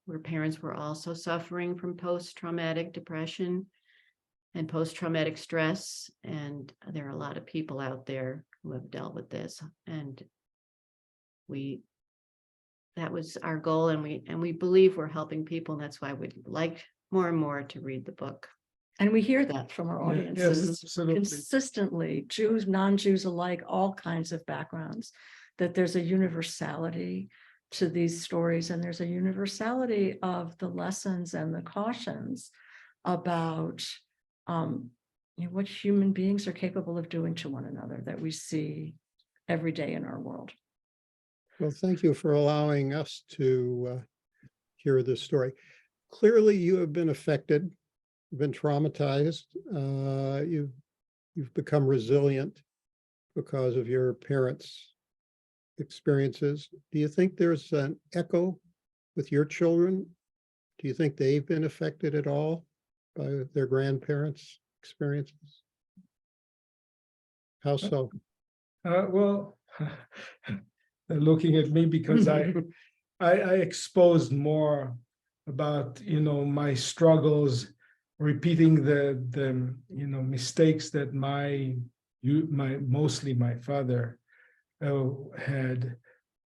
where parents were also suffering from post-traumatic depression and post-traumatic stress. And there are a lot of people out there who have dealt with this. And that was our goal, and we believe we're helping people, and that's why we'd like more and more to read the book. And we hear that from our Yeah, yes, audiences absolutely. consistently, Jews, non-Jews alike, all kinds of backgrounds, that there's a universality to these stories, and there's a universality of the lessons and the cautions about what human beings are capable of doing to one another that we see every day in our world. Well, thank you for allowing us to hear this story. Clearly, you have been affected, been traumatized. You've become resilient because of your parents' experiences. Do you think there's an echo with your children? Do you think they've been affected at all by their grandparents' experiences? How so? Well, they're looking at me because I exposed more about my struggles, repeating the mistakes that mostly my father had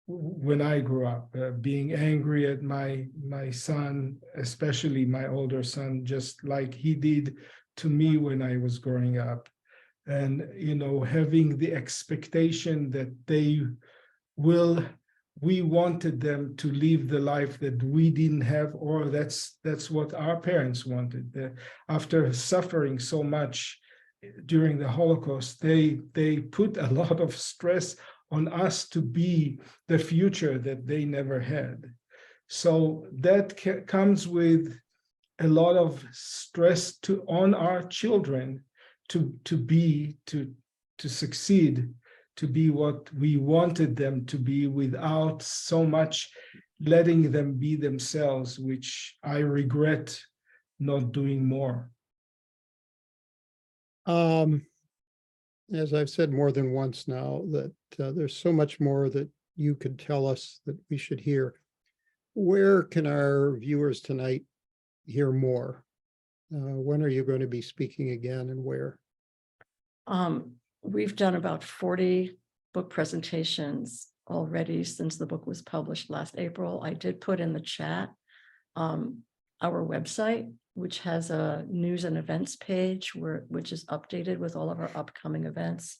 when I grew up, being angry at my son, especially my older son, just like he did to me when I was growing up. And having the expectation that we wanted them to live the life that we didn't have, or that's what our parents wanted. After suffering so much during the Holocaust, they put a lot of stress on us to be the future that they never had. So that comes with a lot of stress on our children to succeed, to be what we wanted them to be, without so much letting them be themselves, which I regret not doing more. As I've said more than once now, that there's so much more that you could tell us that we should hear. Where can our viewers tonight hear more? When are you going to be speaking again, and where? We've done about 40 book presentations already since the book was published last April. I did put in the chat our website, which has a news and events page which is updated with all of our upcoming events.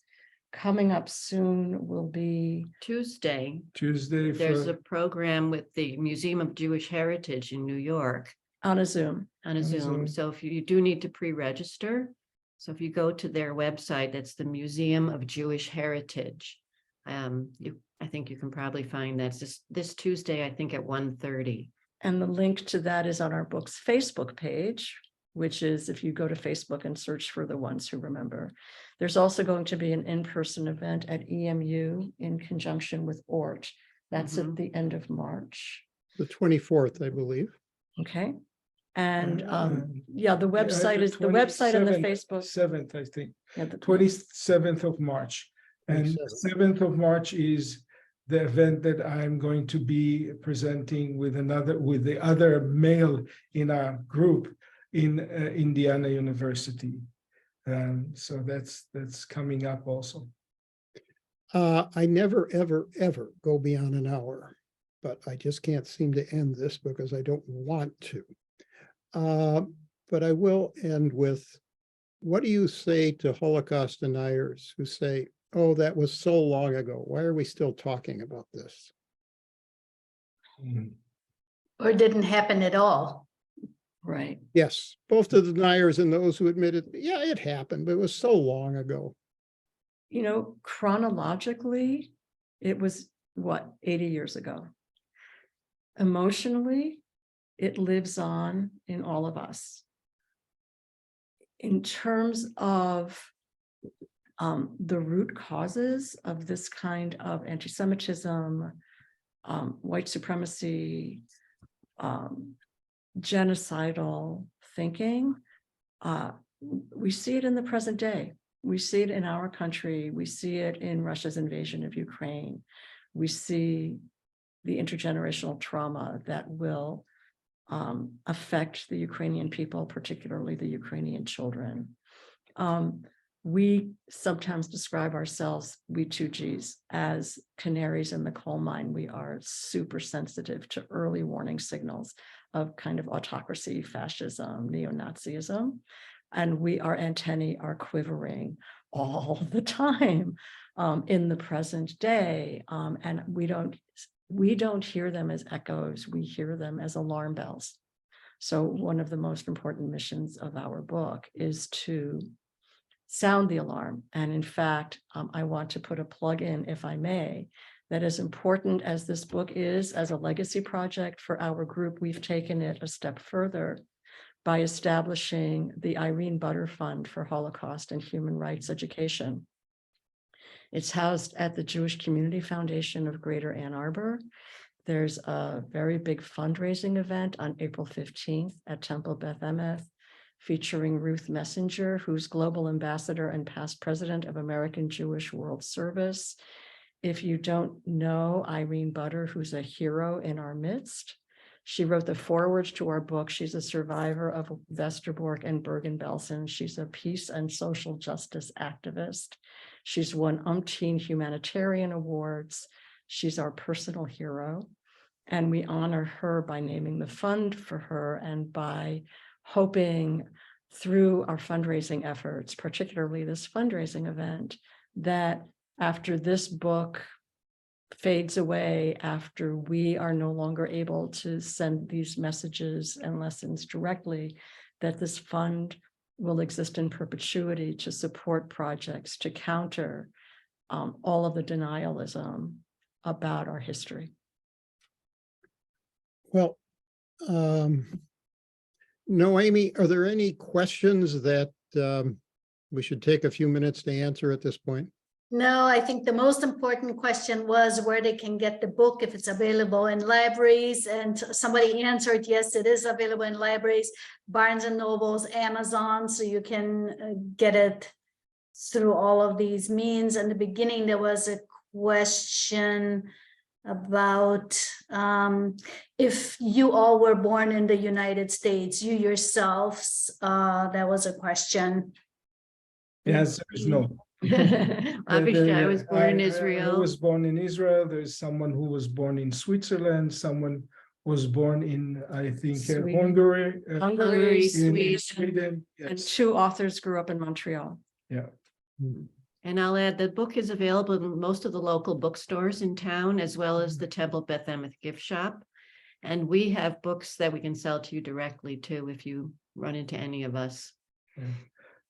coming up soon will be, Tuesday, Tuesday there's a for, program with the Museum of Jewish Heritage in New York on a Zoom. on a On a Zoom. Zoom. So if you do need to pre-register, so if you go to their website, that's the Museum of Jewish Heritage. I think you can probably find that's this Tuesday, I think at 1:30. And the link to that is on our book's Facebook page, which is if you go to Facebook and search for The Ones Who Remember. There's also going to be an in-person event at EMU in conjunction with ORT. That's at the end of March. The 24th, I believe. Okay. And Uh, yeah, the website is the website and the Facebook. 7th, I think, Yeah, the 27th of March. And 27th. 7th of March is the event that I'm going to be presenting with the other male in our group in Indiana University. So that's coming up also. I never, ever, ever go beyond an hour, but I just can't seem to end this because I don't want to. But I will end with, what do you say to Holocaust deniers who say, oh, that was so long ago. Why are we still talking about this? Or it didn't happen at all. Right. Yes, both the deniers and those who admitted, yeah, it happened, but it was so long ago. You know, chronologically, it was what, 80 years ago. Emotionally, it lives on in all of us. In terms of the root causes of this kind of anti-Semitism, white supremacy, genocidal thinking, we see it in the present day. We see it in our country. We see it in Russia's invasion of Ukraine. We see the intergenerational trauma that will affect the Ukrainian people, particularly the Ukrainian children. We sometimes describe ourselves, we 2Gs, as canaries in the coal mine. We are super sensitive to early warning signals of kind of autocracy, fascism, neo-Nazism. And our antennae are quivering all the time in the present day. And we don't hear them as echoes, we hear them as alarm bells. So one of the most important missions of our book is to sound the alarm. And in fact, I want to put a plug in, if I may, that as important as this book is as a legacy project for our group, we've taken it a step further by establishing the Irene Butter Fund for Holocaust and Human Rights Education. It's housed at the Jewish Community Foundation of Greater Ann Arbor. There's a very big fundraising event on April 15th at Temple Beth Emeth, featuring Ruth Messenger, who's Global Ambassador and past President of American Jewish World Service. If you don't know Irene Butter, who's a hero in our midst, she wrote the foreword to our book. She's a survivor of Westerbork and Bergen-Belsen. She's a peace and social justice activist. She's won umpteen humanitarian awards. She's our personal hero. And we honor her by naming the fund for her and by hoping through our fundraising efforts, particularly this fundraising event, that after this book fades away, after we are no longer able to send these messages and lessons directly, that this fund will exist in perpetuity to support projects to counter all of the denialism about our history. Well, Noemi, are there any questions that we should take a few minutes to answer at this point? No, I think the most important question was where they can get the book, if it's available in libraries, and somebody answered, yes, it is available in libraries, Barnes and Nobles, Amazon, so you can get it through all of these means. In the beginning, there was a question about if you all were born in the United States, you yourselves, that was a question. The answer is no. Avishay was born in I Israel. was born in Israel. There's someone who was born in Switzerland. Someone was born in, I think, Sweden. Hungary. Hungary, in Sweden, Sweden. and Yes. 2 authors grew up in Montreal. Yeah. And I'll add, the book is available in most of the local bookstores in town, as well as the Temple Beth Emeth gift shop. And we have books that we can sell to you directly too, if you run into any of us.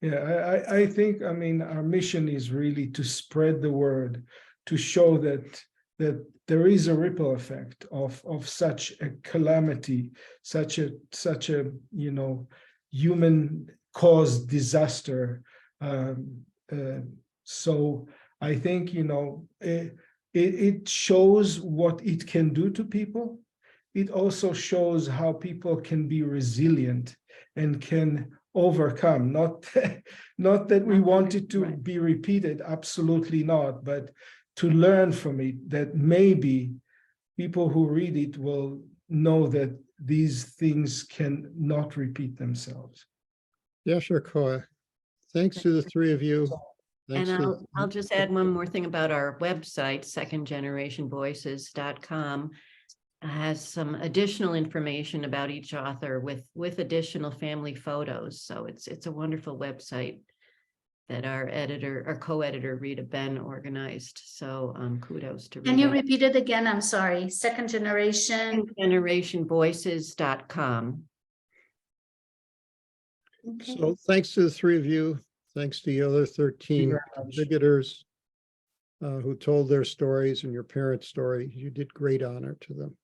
Yeah, I think, I mean, our mission is really to spread the word, to show that there is a ripple effect of such a calamity, such a human caused disaster. So I think it shows what it can do to people. It also shows how people can be resilient and can overcome. Not that we want it to be repeated, absolutely not, but to learn from it, that maybe people who read it will know that these things can not repeat themselves. Yashar Koa, thanks to the three of you. And Thanks to I'll just add one more thing about our website, secondgenerationvoices.com. Has some additional information about each author with additional family photos. So it's a wonderful website that our co-editor Rita Ben organized. So kudos to Rita. Can you repeat it again? I'm sorry. Second generation. Generationvoices.com. Okay. So thanks to the three of you. Thanks to the other 13 very much. contributors who told their stories and your parents' story. You did great honor to them.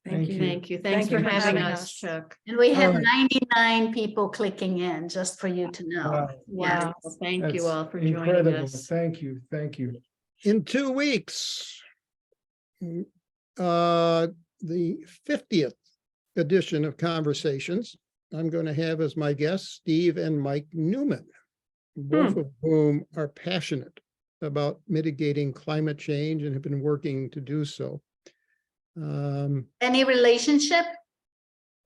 Thank you. Thank you. Thanks Thank for you for having having us, us. Chuck. And we have All 99 people clicking in, just for you to know. Wow. Yeah. Wow. Well, thank you That's all for joining incredible. us. Thank you. In 2 weeks, the 50th edition of Conversations, I'm going to have as my guests Steve and Mike Newman, both of whom are passionate about mitigating climate change and have been working to do so. Any relationship?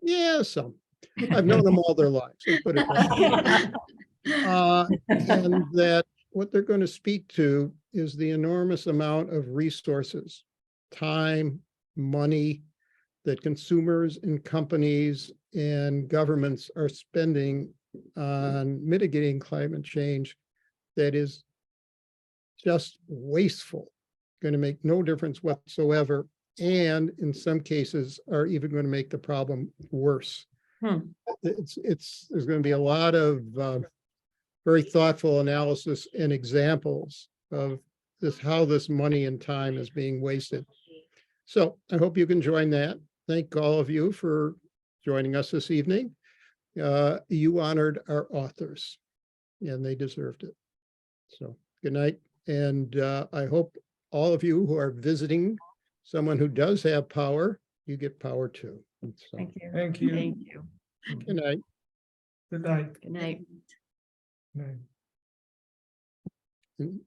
Yeah, some. I've known them all their lives. Let's put it that way. And that what they're going to speak to is the enormous amount of resources, time, money that consumers and companies and governments are spending on mitigating climate change that is just wasteful, going to make no difference whatsoever, and in some cases are even going to make the problem worse. There's going to be a lot of very thoughtful analysis and examples of how this money and time is being wasted. So I hope you can join that. Thank all of you for joining us this evening. You honored our authors and they deserved it. So good night. And I hope all of you who are visiting someone who does have power, you get power too. So, Thank you. Thank you. Thank you. good night. Good night. Good night. Good night. And